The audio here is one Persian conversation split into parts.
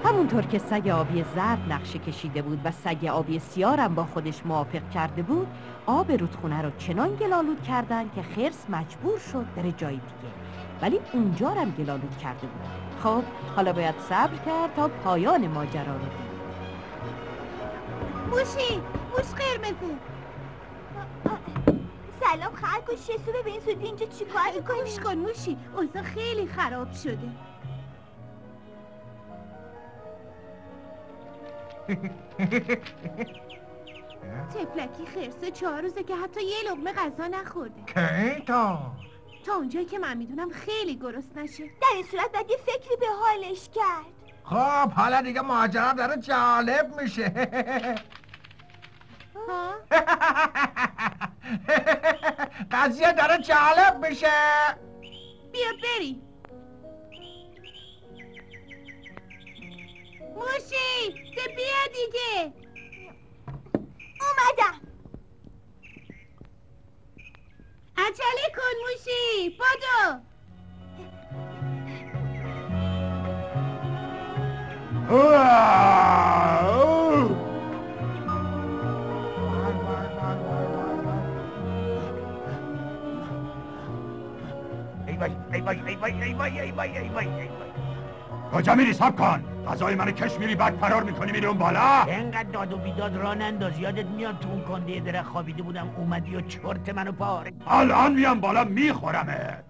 همونطور که سگ آبی زرد نقشه کشیده بود و سگ آبی سیارم با خودش موافق کرده بود، آب رودخونه رو چنان گلالود کردن که خرس مجبور شد بره جای دیگه، ولی اونجا رو هم گلالود کرده بود. خب حالا باید صبر کرد تا پایان ماجرا رو دید. موشی، موش قرمزه. سلام خرگوش، شسو ببین زودی اینجا چیکار میکنی؟ گوش کن موشی، اوضاع خیلی خراب شده. تفلکی خرسه 4 روزه که حتی یه لقمه غذا نخورده. کی تا اونجایی که من میدونم خیلی گرسنشه. در این صورت باید یه فکری به حالش کرد. خب حالا دیگه ماجرا داره جالب میشه. ها؟ قضیه داره جالب میشه. بیا بریم. موشی بیا دیگه. اومدم. عجله کن موشی، بدو. کجا میری؟ صبر کن. غذای منو کش میری بعد فرار میکنی میری اون بالا. اینقدر داد و بیداد را ننداز. یادت میاد تو اون کنده درخت خوابیده بودم اومدی و چرت منو پاره. الان میام بالا میخورمت.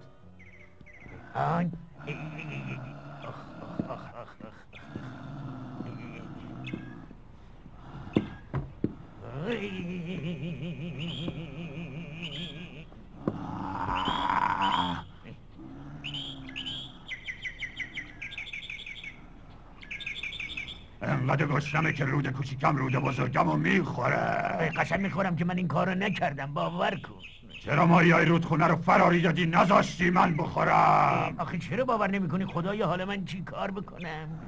انقدر گشنمه که رود کوچیکم رود بزرگم رو میخوره. قسم میخورم که من این کار رو نکردم، باور کن. چرا ماهیای رودخونه رو فراری دادی نذاشتی من بخورم؟ آخه چرا باور نمیکنی؟ خدایا حالا من چی کار بکنم؟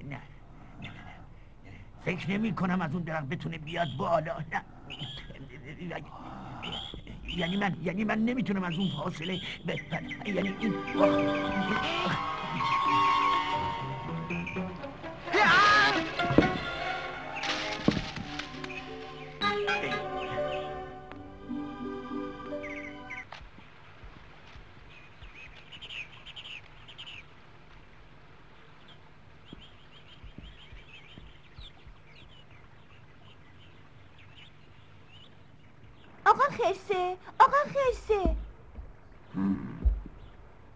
نه فکر نمی کنم از اون درخت بتونه بیاد بالا. نه یعنی من نمیتونم از اون فاصله یعنی این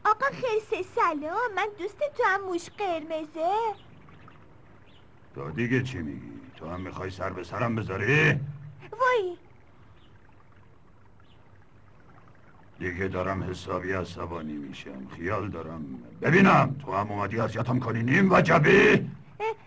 آقا خرسه سلام، من دوست تو هم موش قرمزه. تو دیگه چی میگی؟ تو هم میخوای سر به سرم بذاری؟ وای دیگه دارم حسابی عصبانی میشم. خیال دارم ببینم تو هم اومدی اذیتم کنی نیم وجبی؟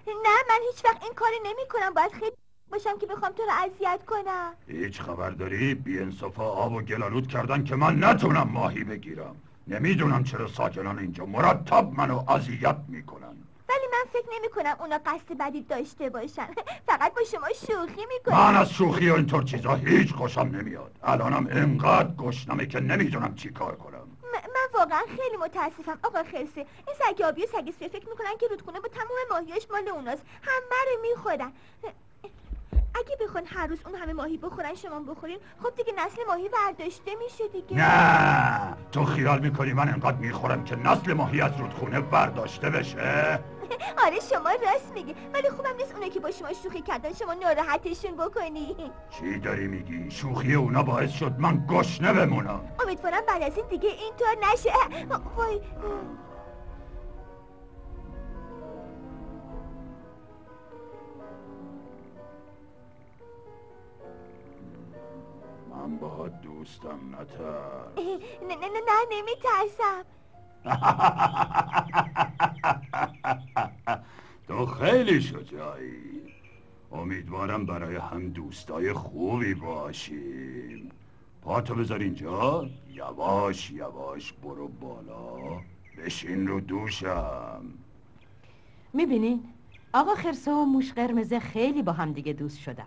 نه من هیچ وقت این کاری نمی کنم. باید خیلی باشم که بخوام تو رو اذیت کنم. هیچ خبر داری؟ بی انصافا آب و گلالود کردن که من نتونم ماهی بگیرم. نمیدونم چرا ساکنان اینجا مرتب منو اذیت میکنن. ولی من فکر نمی کنم اونا قصد بدی داشته باشن. فقط با شما شوخی میکنم. من از شوخی و اینطور چیزا هیچ خوشم نمیاد. الانم اینقدر گشنمه که نمیدونم چی کار کنم. من واقعا خیلی متاسفم آقا خرسه. این سگ آبی و سگ سیاه فکر میکنن که رودخونه با تمام ماهیاش مال اوناست. همه رو میخورن. اگه بخون هر روز اون همه ماهی بخورن شما بخورین، خب دیگه نسل ماهی برداشته میشه دیگه. نه تو خیال میکنی من انقدر میخورم که نسل ماهی از رودخونه برداشته بشه؟ آره شما راست میگی، ولی خوبم نیست اونه که با شما شوخی کردن شما ناراحتشون بکنی. چی داری میگی؟ شوخی اونا باعث شد من گشنه بمونم. امیدوارم بعد از این دیگه اینطور نشه. وای من باهات دوستم نترس. نه نمیترسم. تو خیلی شجاعی. امیدوارم برای هم دوستای خوبی باشیم. پاتو بذار اینجا، یواش یواش برو بالا، بشین رو دوشم. میبینین؟ آقا خرسه و موش قرمزه خیلی با هم دیگه دوست شدن.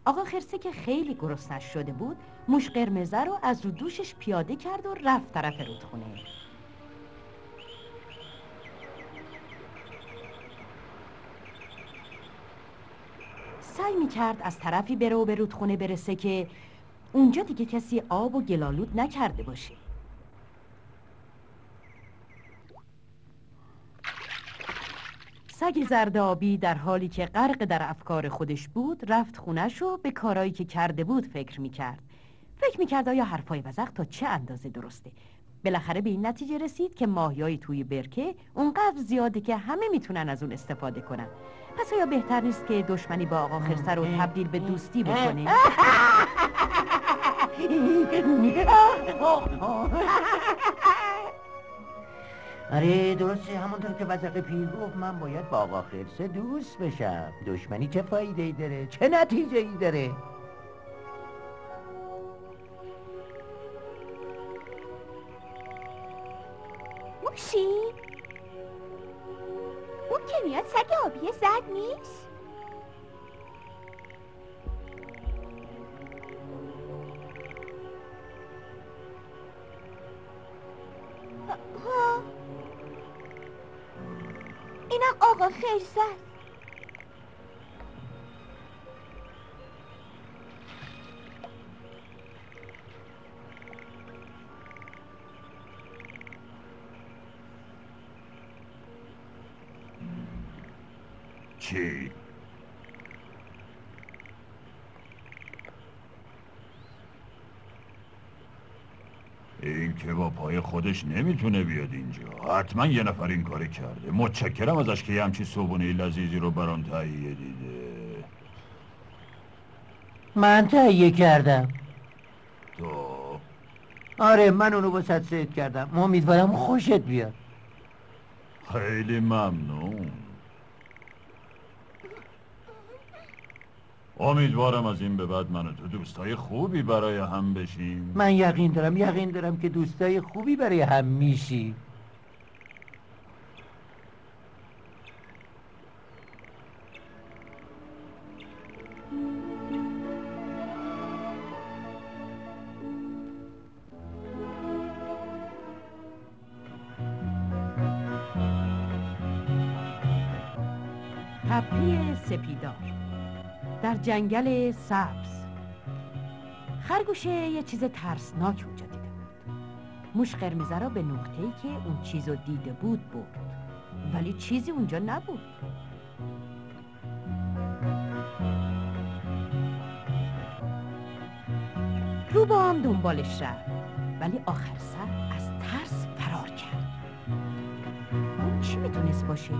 آقا خرسه که خیلی گرسنش شده بود موش قرمزه رو از رو دوشش پیاده کرد و رفت طرف رودخونه. سعی می‌کرد از طرفی بره و به رودخونه برسه که اونجا دیگه کسی آب و گلالود نکرده باشه. سگ زرد آبی در حالی که غرق در افکار خودش بود رفت خونش و به کارایی که کرده بود فکر میکرد. فکر میکرد آیا حرفای وزغ تا چه اندازه درسته. بالاخره به این نتیجه رسید که ماهیای توی برکه اونقدر زیاده که همه میتونن از اون استفاده کنن. پس آیا بهتر نیست که دشمنی با آقا خرسه رو تبدیل به دوستی بکنه؟ آره درسته، همونطور که وزغ پیر گفت من باید با آقا خرسه دوست بشم. دشمنی چه فایده ای داره؟ چه نتیجه ای داره؟ موشی؟ اون که میاد سگ آبی زرد نیست؟ اینم آقا خرسه است. چی؟ این که با پای خودش نمیتونه بیاد اینجا. حتما یه نفر این کاری کرده. متشکرم ازش که یه همچی صبحونه لذیذی رو برام تهیه دیده. من تهیه کردم. تو؟ آره من اونو واسط صید کردم. امیدوارم خوشت بیاد. خیلی ممنون. امیدوارم از این به بعد من و تو دوستای خوبی برای هم بشیم. من یقین دارم که دوستای خوبی برای هم میشی. تپه سپیدار در جنگل سبز. خرگوشه یه چیز ترسناک اونجا دیده بود. موش قرمزه را به نقطه‌ای که اون چیزو دیده بود برد، ولی چیزی اونجا نبود. روباه هم دنبالش رفت، ولی آخر سر از ترس فرار کرد. اون چی میتونست باشه؟